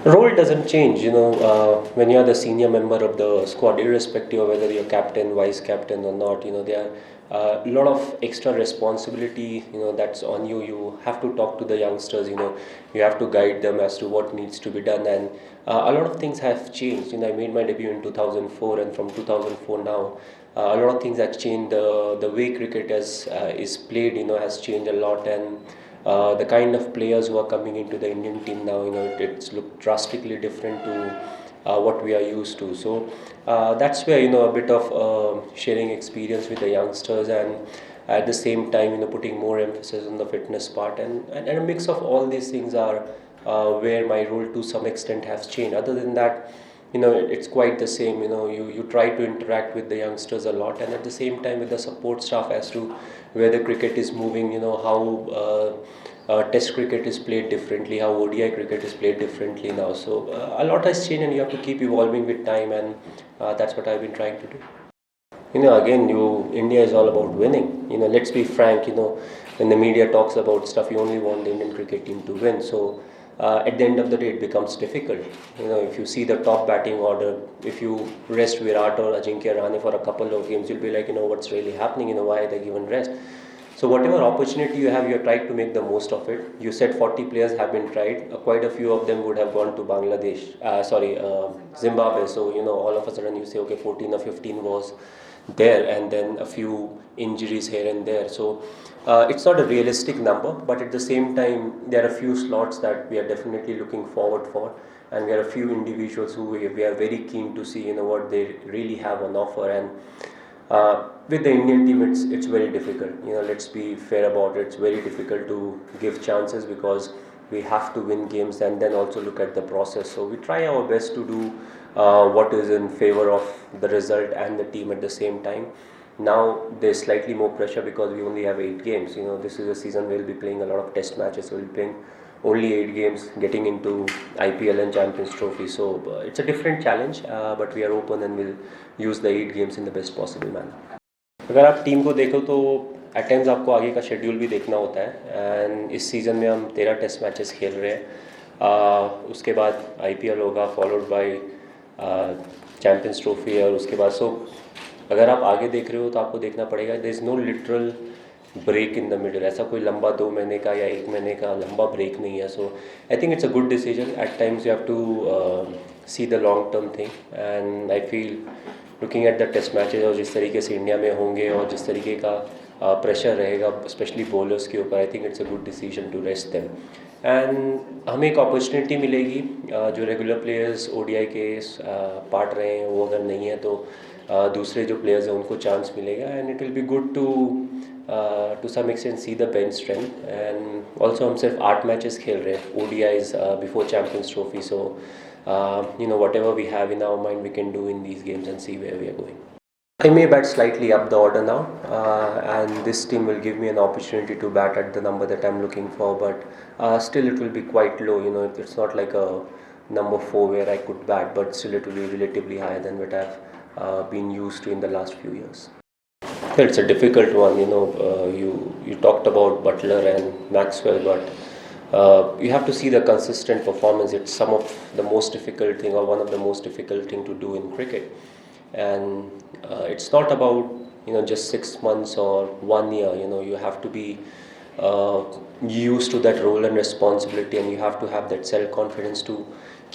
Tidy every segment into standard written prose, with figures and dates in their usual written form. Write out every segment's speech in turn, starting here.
Role doesn't change, when you're the senior member of the squad, irrespective of whether you're captain, vice captain, or not. There are a lot of extra responsibility, that's on you. You have to talk to the youngsters. You have to guide them as to what needs to be done, and a lot of things have changed. I made my debut in 2004, and from 2004 now, a lot of things have changed. The way cricket is played, has changed a lot, and the kind of players who are coming into the Indian team now, it's looked drastically different to what we are used to. So that's where a bit of sharing experience with the youngsters, and at the same time putting more emphasis on the fitness part, and a mix of all these things are where my role to some extent has changed. Other than that, it's quite the same. You try to interact with the youngsters a lot, and at the same time with the support staff as to where the cricket is moving, how test cricket is played differently, how ODI cricket is played differently now. So a lot has changed, and you have to keep evolving with time, and that's what I've been trying to do. Again, India is all about winning. Let's be frank. When the media talks about stuff, you only want the Indian cricket team to win. So at the end of the day, it becomes difficult. If you see the top batting order, if you rest Virat or Ajinkya Rahane for a couple of games, you'll be like, what's really happening? Why are they given rest? So whatever opportunity you have, you're trying to make the most of it. You said 40 players have been tried. Quite a few of them would have gone to Zimbabwe. So all of a sudden you say, okay, 14 or 15 was there, and then a few injuries here and there. So it's not a realistic number, but at the same time, there are a few slots that we are definitely looking forward for, and there are a few individuals who we are very keen to see, what they really have on offer. And with the Indian team, it's very difficult. Let's be fair about it. It's very difficult to give chances because we have to win games and then also look at the process. So we try our best to do what is in favor of the result and the team at the same time. Now there's slightly more pressure because we only have 8 games. This is a season we'll be playing a lot of test matches. We'll be playing only 8 games, getting into IPL and Champions Trophy. So it's a different challenge, but we are open and we'll use the 8 games in the best possible manner. अगर आप team को देखो तो eight times आपको आगे का schedule भी देखना होता है, एंड इस सीज़न में हम 13 टेस्ट मैचेस खेल रहे हैं. उसके बाद IPL होगा, फॉलोड बाय चैम्पियंस ट्रॉफी, और उसके बाद अगर आप आगे देख रहे हो तो आपको देखना पड़ेगा there is no literal break in the middle. ऐसा कोई लंबा 2 महीने का या 1 महीने का लंबा ब्रेक नहीं है. So I think it's a good decision. At times you have to see the long term thing, and I feel looking at the test matches और जिस तरीके से इंडिया में होंगे और जिस तरीके का प्रेशर रहेगा स्पेशली बॉलर्स के ऊपर, I think it's a good decision to rest them. And हमें एक अपॉर्चुनिटी मिलेगी. जो रेगुलर प्लेयर्स ODI के पार्ट रहे हैं वो अगर नहीं है तो दूसरे जो प्लेयर्स हैं उनको चांस मिलेगा, and it will be good to some extent see the bench strength. And also हम सिर्फ 8 मैचेस खेल रहे हैं, ODIs before champions trophy. So whatever we have in our mind, we can do in these games and see where we are going. I may bat slightly up the order now, and this team will give me an opportunity to bat at the number that I'm looking for, but still it will be quite low. It's not like a number 4 where I could bat, but still it will be relatively higher than what I've been used to in the last few years. It's a difficult one. You talked about Butler and Maxwell, but you have to see the consistent performance. It's some of the most difficult thing, or one of the most difficult thing to do in cricket. And it's not about just 6 months or 1 year. You have to be used to that role and responsibility, and you have to have that self-confidence to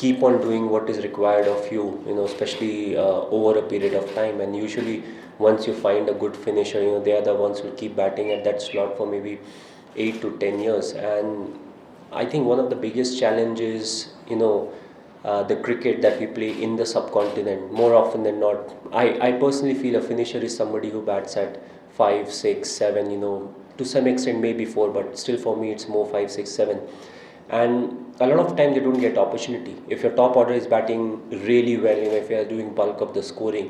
keep on doing what is required of you, especially over a period of time. And usually once you find a good finisher, they are the ones who keep batting at that slot for maybe 8 to 10 years. And I think one of the biggest challenges, the cricket that we play in the subcontinent, more often than not, I personally feel a finisher is somebody who bats at 5, 6, 7, to some extent maybe 4, but still for me it's more 5, 6, 7. And a lot of time they don't get opportunity. If your top order is batting really well, if you are doing bulk of the scoring,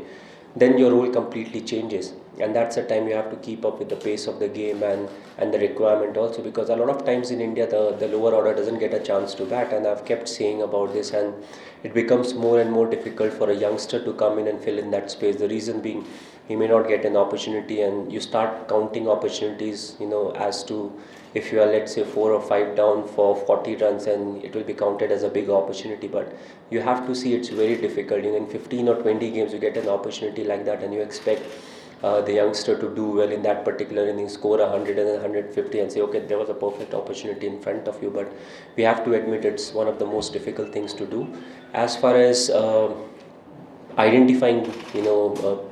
then your role completely changes. And that's the time you have to keep up with the pace of the game and the requirement also, because a lot of times in India the lower order doesn't get a chance to bat, and I've kept saying about this, and it becomes more and more difficult for a youngster to come in and fill in that space. The reason being he may not get an opportunity, and you start counting opportunities, as to if you are, let's say, 4 or 5 down for 40 runs, and it will be counted as a big opportunity. But you have to see it's very difficult. In 15 or 20 games, you get an opportunity like that, and you expect the youngster to do well in that particular inning, score 100 and 150, and say, okay, there was a perfect opportunity in front of you. But we have to admit it's one of the most difficult things to do. As far as identifying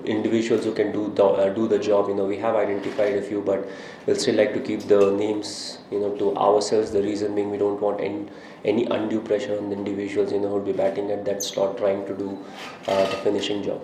individuals who can do the job, we have identified a few, but we'll still like to keep the names to ourselves. The reason being, we don't want any undue pressure on the individuals who will be batting at that slot, trying to do the finishing job.